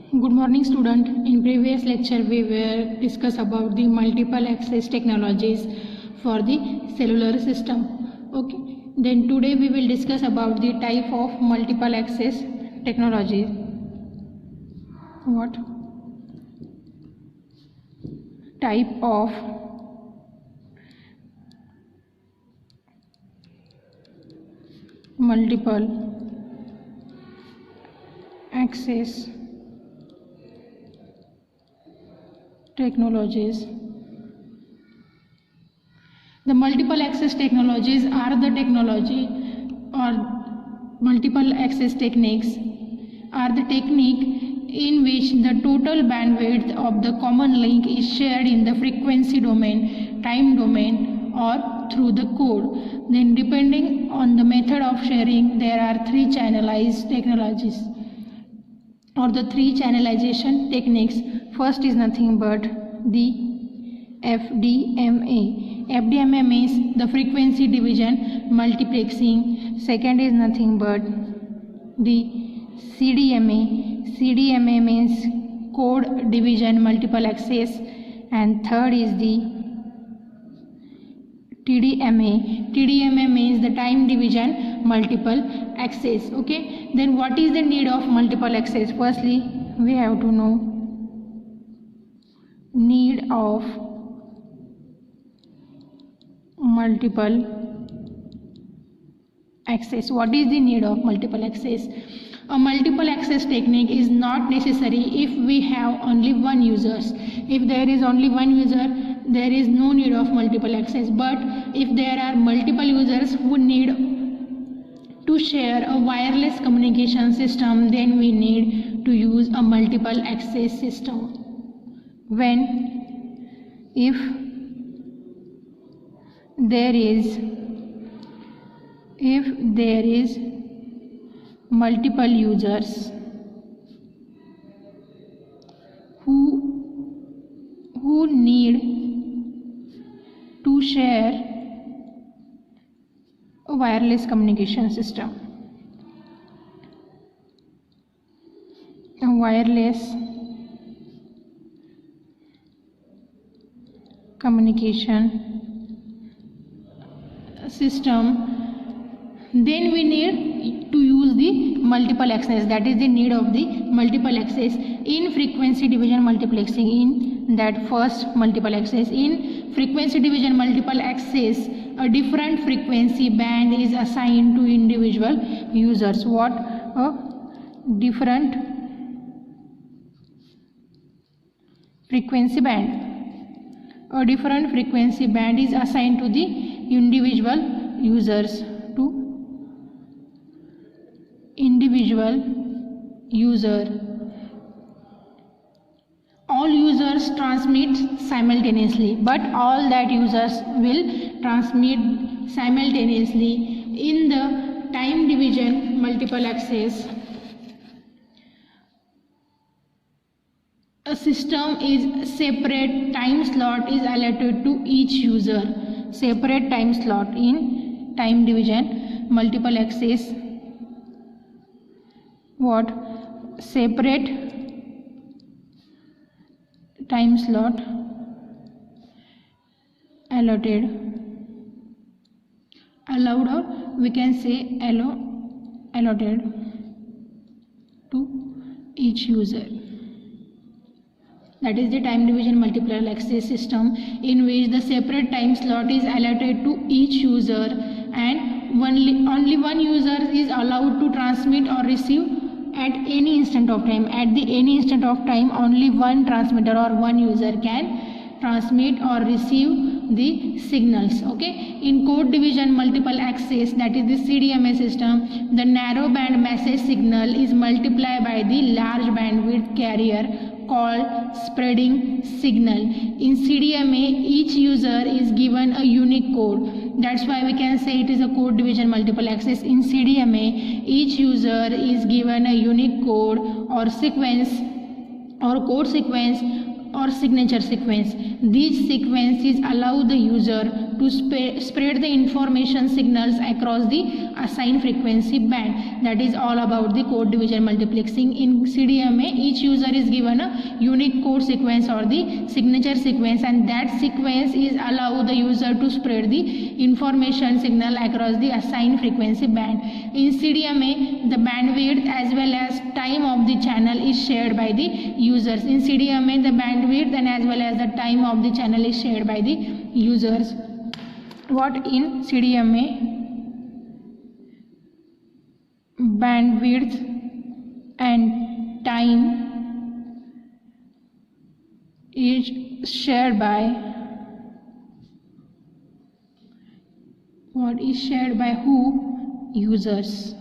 Good morning, student. In previous lecture, we will discuss about the multiple access technologies for the cellular system. Okay. Then today we will discuss about the type of multiple access technologies. What? Type of multiple access technologies. The multiple access technologies are the technology or multiple access techniques are the technique in which the total bandwidth of the common link is shared in the frequency domain, time domain, or through the code. Then depending on the method of sharing, there are three channelized technologies or the three channelization techniques. First is nothing but the FDMA. FDMA means the frequency division multiplexing. Second is nothing but the CDMA. CDMA means code division multiple access. And third is the TDMA. TDMA means the time division multiple access. Okay. Then what is the need of multiple access? Firstly, we have to know need of multiple access. What is the need of multiple access? A multiple access technique is not necessary if we have only one users. If there is only one user, there is no need of multiple access. But if there are multiple users who need to share a wireless communication system, then we need to use a multiple access system. If there is multiple users who need to share a wireless communication system. A wireless communication system, then we need to use the multiple access. That is the need of the multiple access in frequency division multiplexing. In that first multiple access, in frequency division multiple access, a different frequency band is assigned to individual users. What? A different frequency band. A different frequency band is assigned to the individual users. All users transmit simultaneously, but all that users will transmit simultaneously. In the time division multiple access, a system is separate time slot is allotted to each user. Separate time slot in time division multiple access. What? Separate time slot allowed, or we can say allotted to each user. That is the time division multiple access system in which the separate time slot is allotted to each user and only one user is allowed to transmit or receive at any instant of time. At any instant of time, only one transmitter or one user can transmit or receive the signals. Okay. In code division multiple access, that is the CDMA system, the narrow band message signal is multiplied by the large bandwidth carrier called spreading signal. In CDMA, each user is given a unique code. That's why we can say it is a code division multiple access. In CDMA, each user is given a unique code or sequence or code sequence or signature sequence. These sequences allow the user to spread the information signals across the assigned frequency band. That is all about the code division multiplexing. In CDMA, each user is given a unique code sequence or the signature sequence, and that sequence is allow the user to spread the information signal across the assigned frequency band. In CDMA, the bandwidth as well as time of the channel is shared by the users. In CDMA, the bandwidth and as well as the time of the channel is shared by the users. What in CDMA? Bandwidth and time is shared by who? Users.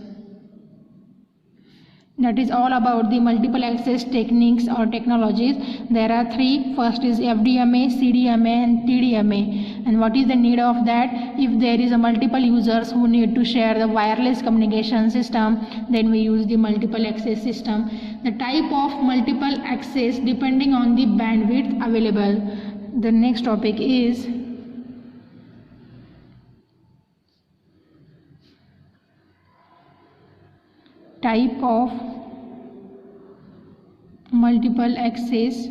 That is all about the multiple access techniques or technologies. There are three. First is FDMA, CDMA and TDMA. And what is the need of that? If there is a multiple users who need to share the wireless communication system, then we use the multiple access system. The type of multiple access depending on the bandwidth available. The next topic is type of multiple access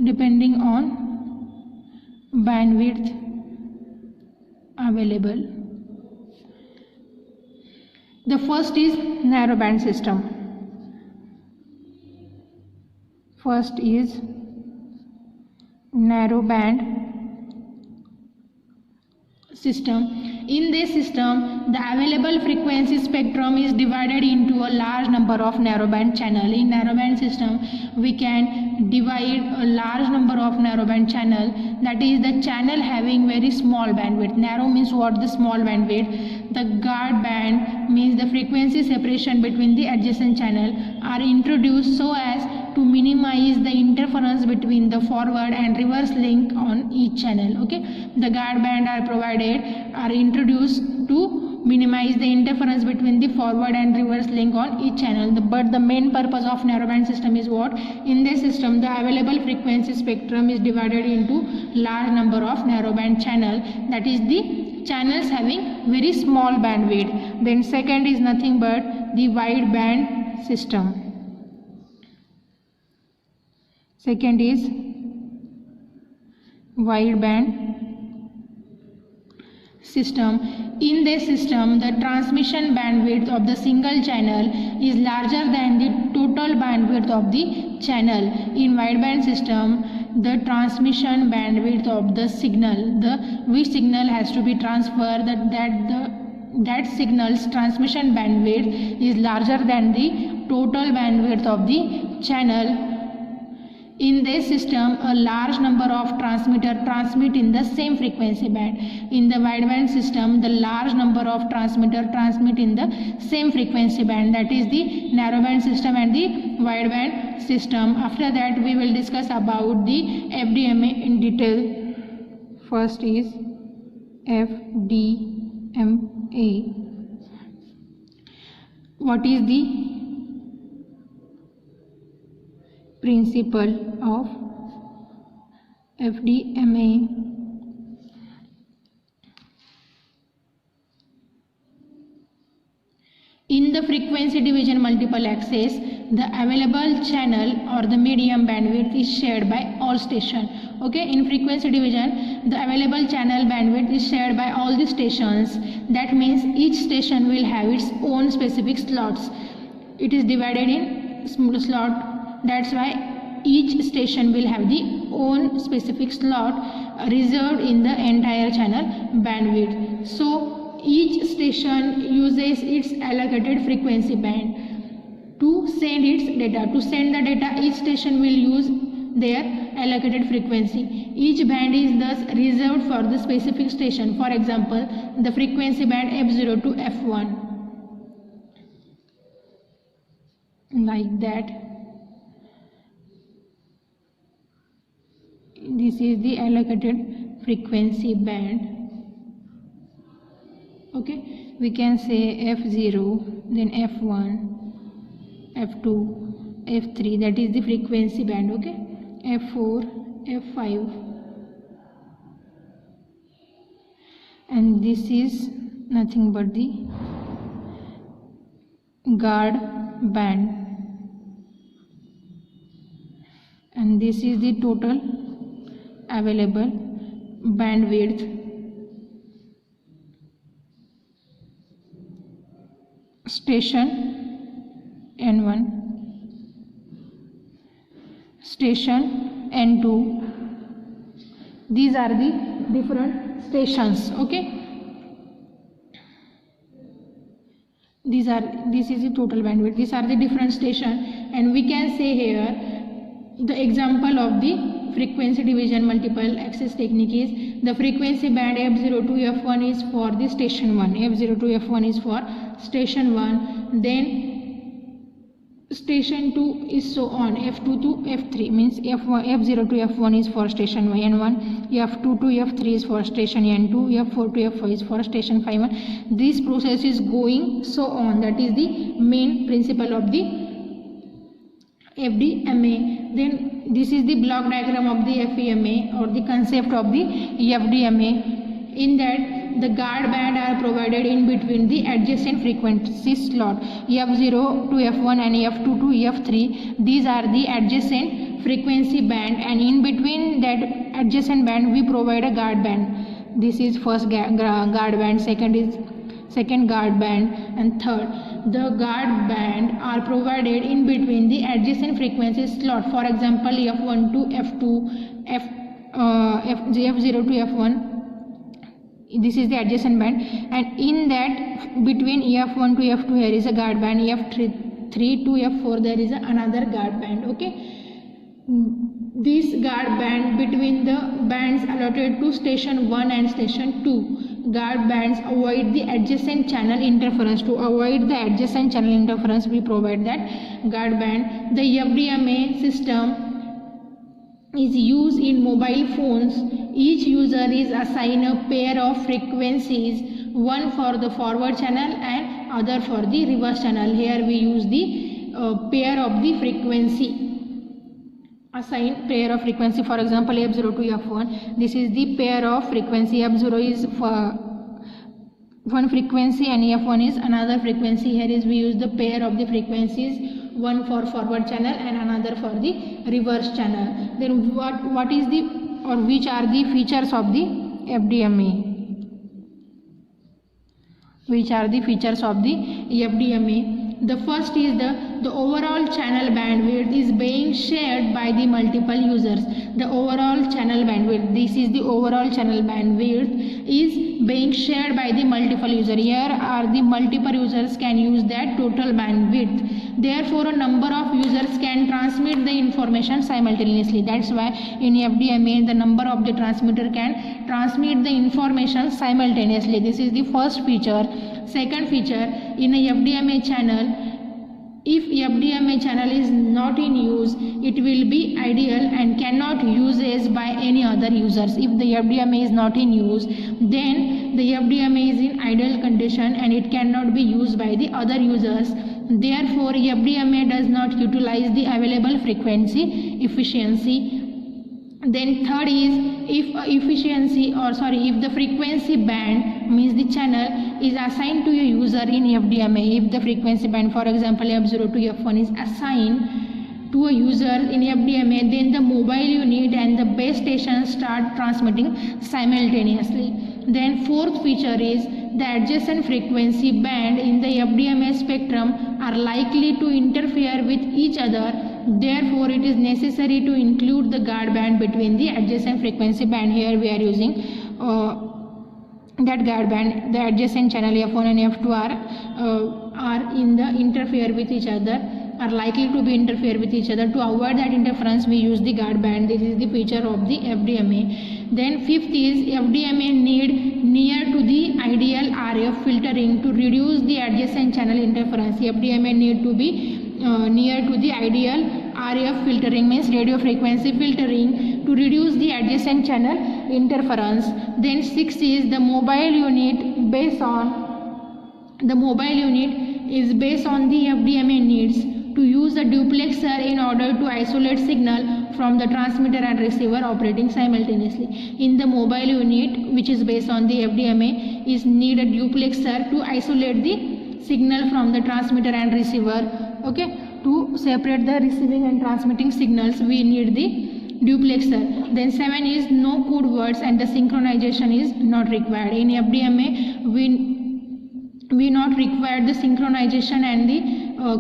depending on bandwidth available. The first is narrowband system. First is narrowband system. In this system, the available frequency spectrum is divided into a large number of narrowband channel. In narrowband system, we can divide a large number of narrowband channel. That is the channel having very small bandwidth. Narrow means what? The small bandwidth. The guard band means the frequency separation between the adjacent channel are introduced so as to minimize the interference between the forward and reverse link on each channel. Okay, the guard band are introduced to minimize the interference between the forward and reverse link on each channel. But the main purpose of narrowband system is what? In this system, the available frequency spectrum is divided into large number of narrowband channel. That is the channels having very small bandwidth. Then second is nothing but the wideband system. Second is wideband system. In this system, the transmission bandwidth of the single channel is larger than the total bandwidth of the channel. In wideband system, the transmission bandwidth of the signal, which signal has to be transferred, that signal's transmission bandwidth is larger than the total bandwidth of the channel. In this system, a large number of transmitters transmit in the same frequency band. In the wideband system, the large number of transmitters transmit in the same frequency band. That is the narrowband system and the wideband system. After that, we will discuss about the FDMA in detail. First is FDMA. What is the principle of FDMA? In the frequency division multiple access, the available channel or the medium bandwidth is shared by all stations. Okay, in frequency division, the available channel bandwidth is shared by all the stations. That means each station will have its own specific slots. It is divided in small slot. That's why each station will have the own specific slot reserved in the entire channel bandwidth. So each station uses its allocated frequency band to send its data. To send the data, each station will use their allocated frequency. Each band is thus reserved for the specific station. For example, the frequency band F0 to F1. Like that. This is the allocated frequency band. Okay, we can say F0, then F1, f2, f3, that is the frequency band. Okay, f4, f5, and this is nothing but the guard band, and this is the total available bandwidth. Station N1, station N2, these are the different stations. Okay, this is the total bandwidth. These are the different station, and we can say here the example of the frequency division multiple access technique is the frequency band f0 to f1 is for the station 1, f0 to f1 is for station 1, then station 2 is so on, f2 to f3 means f0 to f1 is for station n1, f2 to f3 is for station n2, f4 to f5 is for station 5. This process is going so on. That is the main principle of the FDMA. Then this is the block diagram of the FEMA, or the concept of the FDMA. In that, the guard band are provided in between the adjacent frequency slot f0 to f1 and f2 to f3. These are the adjacent frequency band, and in between that adjacent band we provide a guard band. This is first guard band, second guard band, and third. The guard band are provided in between the adjacent frequency slot. For example, f1 to f2, f0 to f1. This is the adjacent band, and in that between f1 to f2 here is a guard band, f3 to f4 there is another guard band. Okay, this guard band between the bands allotted to station 1 and station 2. Guard bands avoid the adjacent channel interference. To avoid the adjacent channel interference, we provide that guard band. The FDMA system is used in mobile phones. Each user is assigned a pair of frequencies, one for the forward channel and other for the reverse channel. Here we use the pair of the frequency. Assign pair of frequency, for example f0 to f1. This is the pair of frequency. f0 is for one frequency and f1 is another frequency. Here is we use the pair of the frequencies, one for forward channel and another for the reverse channel. Then what is the, or which are the features of the FDMA? Which are the features of the FDMA? The first is the overall channel bandwidth is being shared by the multiple users. The overall channel bandwidth, this is the overall channel bandwidth is being shared by the multiple users. Here are the multiple users can use that total bandwidth. Therefore, a number of users can transmit the information simultaneously. That's why in FDMA the number of the transmitter can transmit the information simultaneously. This is the first feature. Second feature, in a FDMA channel, if FDMA channel is not in use, it will be ideal and cannot uses by any other users. If the FDMA is not in use, then the FDMA is in idle condition and it cannot be used by the other users. Therefore, FDMA does not utilize the available frequency efficiency. Then third is if the frequency band means the channel is assigned to a user in FDMA. If the frequency band, for example f0 to f1 is assigned to a user in FDMA, then the mobile unit and the base station start transmitting simultaneously. Then fourth feature is the adjacent frequency band in the FDMA spectrum are likely to interfere with each other. Therefore, it is necessary to include the guard band between the adjacent frequency band. Here we are using that guard band. The adjacent channel f1 and f2 are in the interfere with each other, are likely to be interfere with each other. To avoid that interference, we use the guard band. This is the feature of the FDMA. Then fifth is FDMA need near to the ideal RF filtering to reduce the adjacent channel interference. FDMA need to be near to the ideal RF filtering, means radio frequency filtering, to reduce the adjacent channel interference. Then sixth is the mobile unit is based on the FDMA needs to the duplexer in order to isolate signal from the transmitter and receiver operating simultaneously. In the mobile unit, which is based on the FDMA, is need a duplexer to isolate the signal from the transmitter and receiver. Okay, to separate the receiving and transmitting signals, we need the duplexer. Then 7 is no code words and the synchronization is not required. In FDMA, we not require the synchronization and the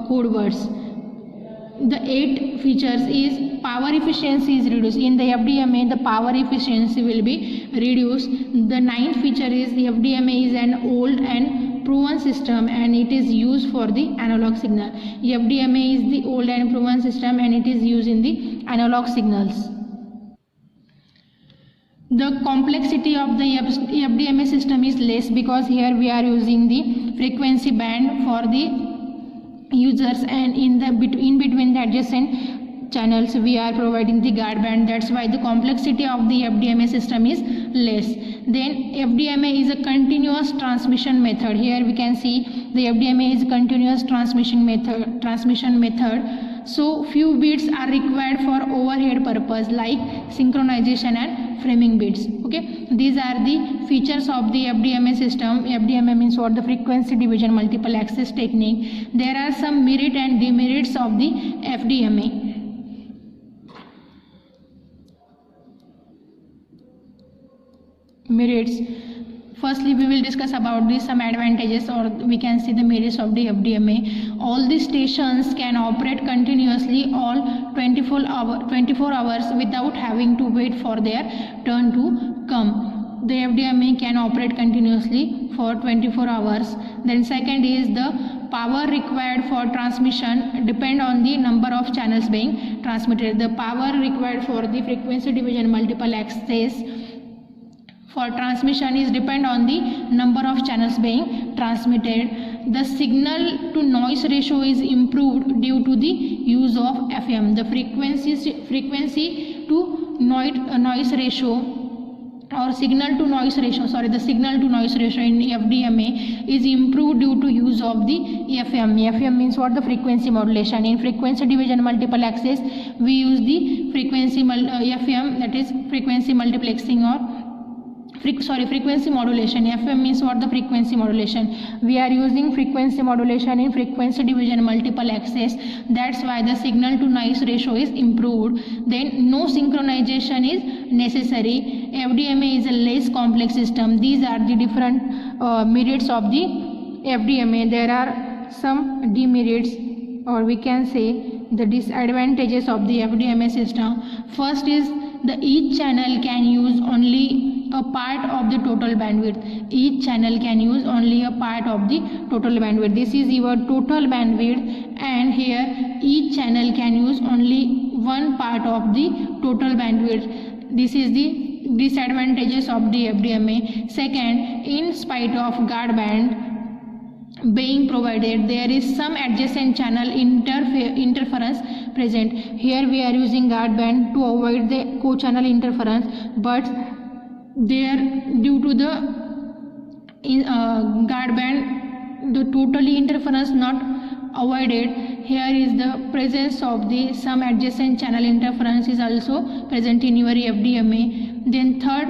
code words. The 8 features is power efficiency is reduced. In the FDMA, the power efficiency will be reduced. The 9th feature is the FDMA is an old and proven system and it is used for the analog signal. FDMA is the old and proven system and it is used in the analog signals. The complexity of the FDMA system is less because here we are using the frequency band for the users, and in between the adjacent channels we are providing the guard band. That's why the complexity of the FDMA system is less. Then FDMA is a continuous transmission method. Here we can see the FDMA is continuous transmission method. So few bits are required for overhead purpose like synchronization and framing bits. Okay, these are the features of the FDMA system. FDMA means what? The frequency division multiple access technique. There are some merit and demerits of the FDMA. Merits. Firstly, we will discuss about some advantages, or we can see the merits of the FDMA. All the stations can operate continuously all 24 hours without having to wait for their turn to come. The FDMA can operate continuously for 24 hours. Then second is the power required for transmission depend on the number of channels being transmitted. The power required for the frequency division multiple access for transmission is depend on the number of channels being transmitted. The signal to noise ratio is improved due to the use of FM. The frequency to noise ratio or signal to noise ratio, the signal to noise ratio in FDMA is improved due to use of the FM. FM means what? The frequency modulation. In frequency division multiple access we use the frequency FM, that is frequency multiplexing or frequency modulation. FM means what? The frequency modulation. We are using frequency modulation in frequency division multiple access. That's why the signal to noise ratio is improved. Then no synchronization is necessary. FDMA is a less complex system. These are the different merits of the FDMA. There are some demerits, or we can say the disadvantages of the FDMA system. First is each channel can use only a part of the total bandwidth. Each channel can use only a part of the total bandwidth. This is your total bandwidth, and here each channel can use only one part of the total bandwidth. This is the disadvantages of the FDMA. Second, in spite of guard band being provided, there is some adjacent channel interference present. Here we are using guard band to avoid the co-channel interference, but there due to the guard band the totally interference not avoided. Here is the presence of the some adjacent channel interference is also present in your FDMA. Then third,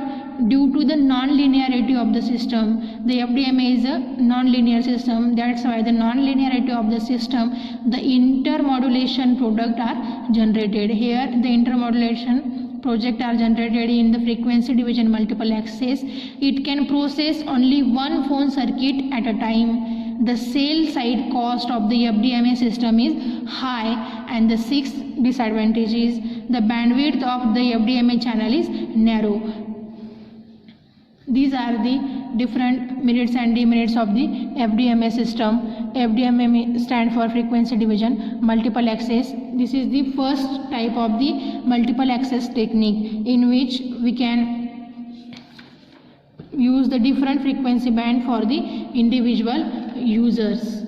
due to the non-linearity of the system, the FDMA is a non-linear system. That's why the non-linearity of the system, the intermodulation product are generated. Here the intermodulation project are generated in the frequency division multiple access. It can process only one phone circuit at a time. The cell side cost of the FDMA system is high, and the sixth disadvantage is the bandwidth of the FDMA channel is narrow. These are the different merits and demerits of the FDMA system. FDMA stands for frequency division multiple access. This is the first type of the multiple access technique, in which we can use the different frequency band for the individual users.